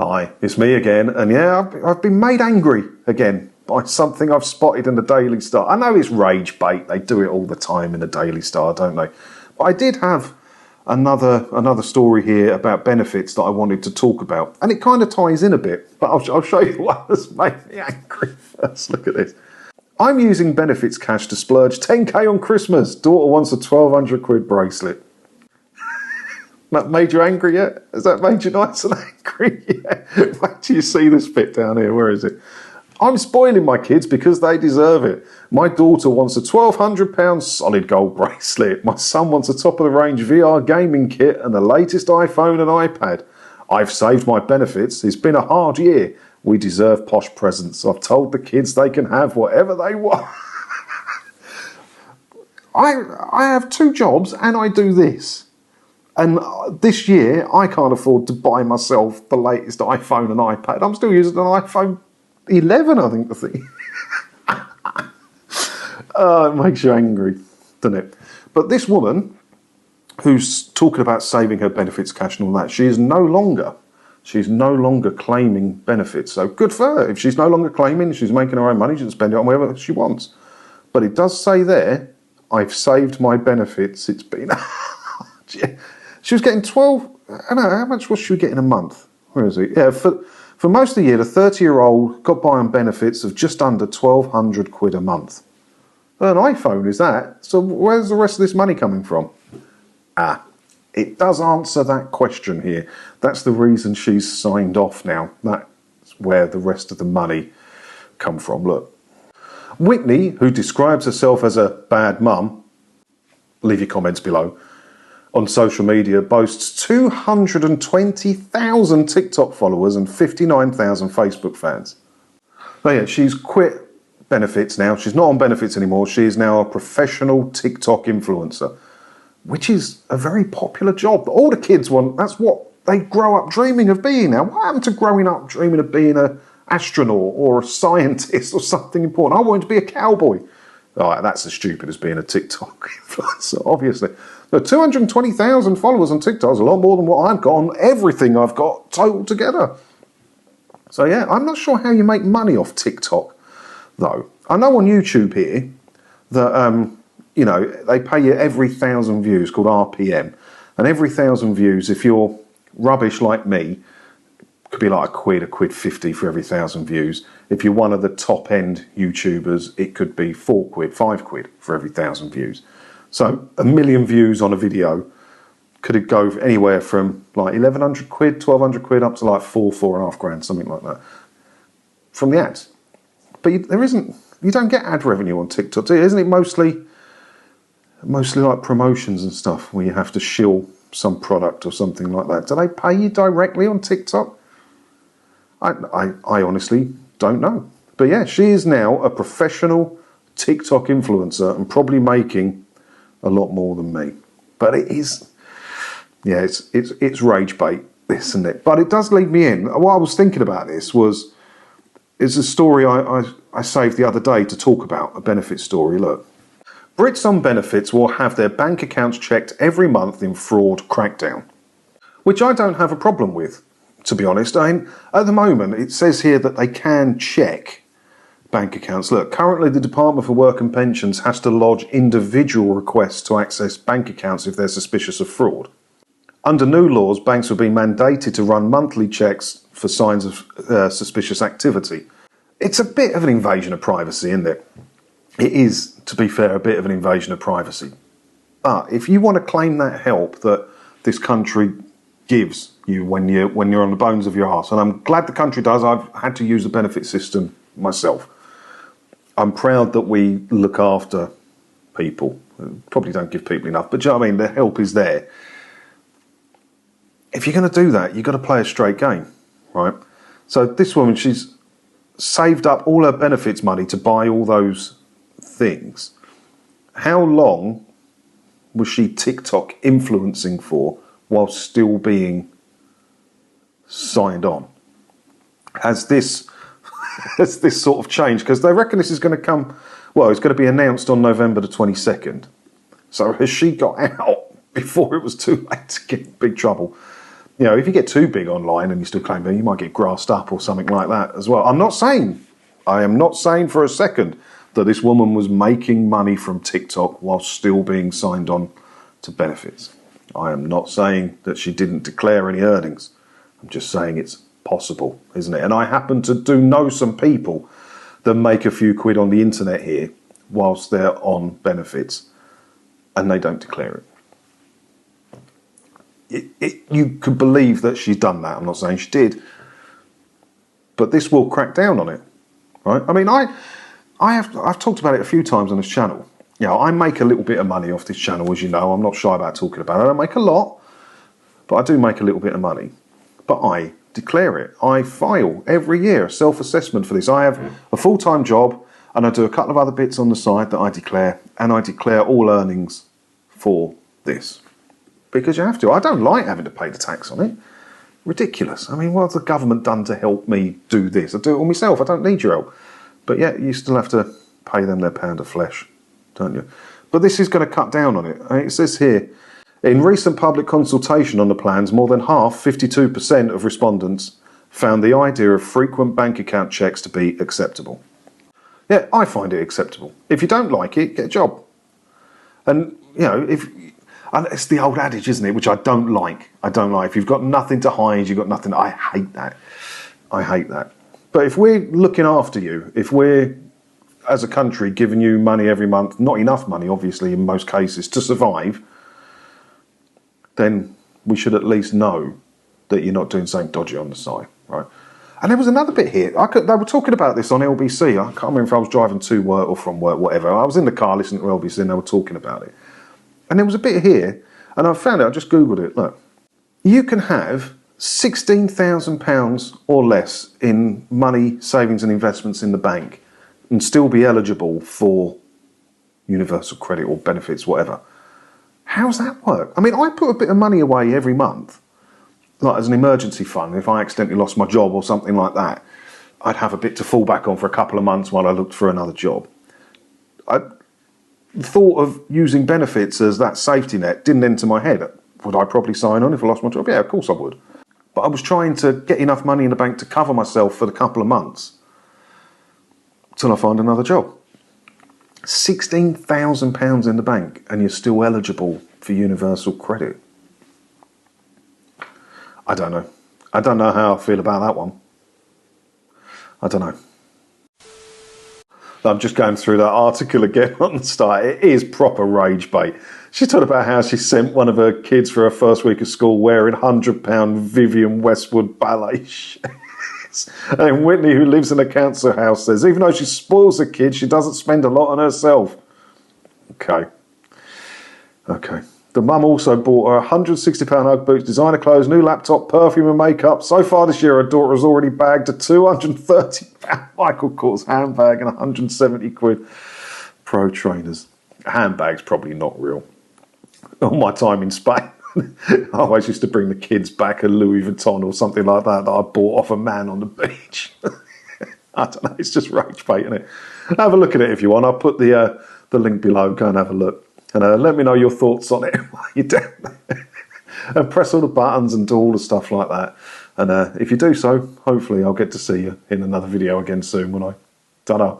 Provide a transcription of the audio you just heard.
Hi, it's me again, and yeah, I've been made angry again by something I've spotted in the Daily Star. I know it's rage bait, they do it all the time in the Daily Star, don't they? But I did have another story here about benefits that I wanted to talk about, and it kind of ties in a bit, but I'll show you what has made me angry first. Look at this. I'm using benefits cash to splurge 10k on Christmas. Daughter wants a 1,200 quid bracelet. That made you angry yet? Has that made you nice and angry yet? Wait till you see this bit down here. Where is it? I'm spoiling my kids because they deserve it. My daughter wants a £1,200 solid gold bracelet. My son wants a top-of-the-range VR gaming kit and the latest iPhone and iPad. I've saved my benefits. It's been a hard year. We deserve posh presents. I've told the kids they can have whatever they want. I have 2 jobs and I do this. And this year, I can't afford to buy myself the latest iPhone and iPad. I'm still using an iPhone 11, I think, the thing. It makes you angry, doesn't it? But this woman, who's talking about saving her benefits cash and all that, she's no longer claiming benefits. So good for her. If she's no longer claiming, she's making her own money, she can spend it on whatever she wants. But it does say there, I've saved my benefits. It's been... She was getting 12, I don't know, how much was she getting a month? Where is it? Yeah, for most of the year, the 30-year-old got by on benefits of just under 1,200 quid a month. An iPhone is that. So where's the rest of this money coming from? It does answer that question here. That's the reason she's signed off now. That's where the rest of the money come from. Look. Whitney, who describes herself as a bad mum, leave your comments below, on social media, boasts 220,000 TikTok followers and 59,000 Facebook fans. So yeah, she's quit benefits now. She's not on benefits anymore. She is now a professional TikTok influencer, which is a very popular job that all the kids want. That's what they grow up dreaming of being now. What happened to growing up dreaming of being an astronaut or a scientist or something important? I wanted to be a cowboy. All right, that's as stupid as being a TikTok influencer, obviously. So 220,000 followers on TikTok is a lot more than what I've got on everything I've got total together. So yeah, I'm not sure how you make money off TikTok, though. I know on YouTube here that, you know, they pay you every 1,000 views, called RPM. And every 1,000 views, if you're rubbish like me, could be like a quid 50 for every 1,000 views. If you're one of the top end YouTubers, it could be 4 quid, 5 quid for every 1,000 views. So 1 million views on a video, could it go anywhere from like 1,100 quid, 1,200 quid up to like 4.5 grand, something like that, from the ads. But you don't get ad revenue on TikTok, do you? Isn't it mostly like promotions and stuff where you have to shill some product or something like that? Do they pay you directly on TikTok? I honestly don't know. But yeah, she is now a professional TikTok influencer and probably making a lot more than me. But it is, yeah, it's rage bait, this and it. But it does lead me in. What I was thinking about this is a story I saved the other day to talk about, a benefit story. Look, Brits on benefits will have their bank accounts checked every month in fraud crackdown, which I don't have a problem with, to be honest. I mean, at the moment, it says here that they can check bank accounts. Look, currently the Department for Work and Pensions has to lodge individual requests to access bank accounts if they're suspicious of fraud. Under new laws, banks will be mandated to run monthly checks for signs of suspicious activity. It's a bit of an invasion of privacy, isn't it? It is, to be fair, a bit of an invasion of privacy. But if you want to claim that help that this country gives you when you're on the bones of your arse, and I'm glad the country does. I've had to use the benefit system myself. I'm proud that we look after people. Probably don't give people enough, but do you know what I mean? The help is there. If you're going to do that, you've got to play a straight game, right? So this woman, she's saved up all her benefits money to buy all those things. How long was she TikTok influencing for while still being signed on? Has this sort of changed? Because they reckon this is going to come, well, it's going to be announced on November the 22nd. So has she got out before it was too late to get in big trouble? You know, if you get too big online and you still claim that, you might get grassed up or something like that as well. I am not saying for a second that this woman was making money from TikTok while still being signed on to benefits. I am not saying that she didn't declare any earnings. I'm just saying it's possible, isn't it? And I happen to know some people that make a few quid on the internet here whilst they're on benefits and they don't declare it. You could believe that she's done that. I'm not saying she did, but this will crack down on it, right? I mean, I've talked about it a few times on this channel. You know, I make a little bit of money off this channel, as you know. I'm not shy about talking about it. I don't make a lot, but I do make a little bit of money. But I declare it. I file every year a self-assessment for this. I have a full-time job and I do a couple of other bits on the side that I declare, and I declare all earnings for this. Because you have to. I don't like having to pay the tax on it. Ridiculous. I mean, what's the government done to help me do this? I do it all myself. I don't need your help. But yet you still have to pay them their pound of flesh, don't you? But this is going to cut down on it. It says here, in recent public consultation on the plans, more than half, 52% of respondents, found the idea of frequent bank account checks to be acceptable. Yeah, I find it acceptable. If you don't like it, get a job. And, you know, and it's the old adage, isn't it, which I don't like. I don't like. If you've got nothing to hide, you've got nothing. I hate that. I hate that. But if we're looking after you, if we're, as a country, giving you money every month, not enough money, obviously, in most cases, to survive, then we should at least know that you're not doing something dodgy on the side, right? And there was another bit here. They were talking about this on LBC. I can't remember if I was driving to work or from work, whatever. I was in the car listening to LBC and they were talking about it. And there was a bit here, and I found it, I just Googled it. Look, you can have £16,000 or less in money, savings and investments in the bank and still be eligible for universal credit or benefits, whatever. How's that work? I mean, I put a bit of money away every month, like as an emergency fund. If I accidentally lost my job or something like that, I'd have a bit to fall back on for a couple of months while I looked for another job. The thought of using benefits as that safety net didn't enter my head. Would I probably sign on if I lost my job? Yeah, of course I would. But I was trying to get enough money in the bank to cover myself for the couple of months till I find another job. £16,000 in the bank and you're still eligible for universal credit. I don't know. I don't know how I feel about that one. I don't know. I'm just going through that article again on the start. It is proper rage bait. She talked about how she sent one of her kids for her first week of school wearing £100 Vivienne Westwood ballet shirts. And Whitney, who lives in a council house, says even though she spoils her kids, she doesn't spend a lot on herself. Okay. The mum also bought her £160 Ugg boots, designer clothes, new laptop, perfume and makeup. So far this year, her daughter has already bagged a £230 Michael Kors handbag and 170 quid Pro Trainers. A handbag's probably not real. All my time in Spain, I always used to bring the kids back a Louis Vuitton or something like that I bought off a man on the beach. I don't know, it's just rage bait, isn't it? Have a look at it if you want. I'll put the link below. Go and have a look. And let me know your thoughts on it while you're down there. And press all the buttons and do all the stuff like that. And if you do so, hopefully I'll get to see you in another video again soon, won't I? Ta-da.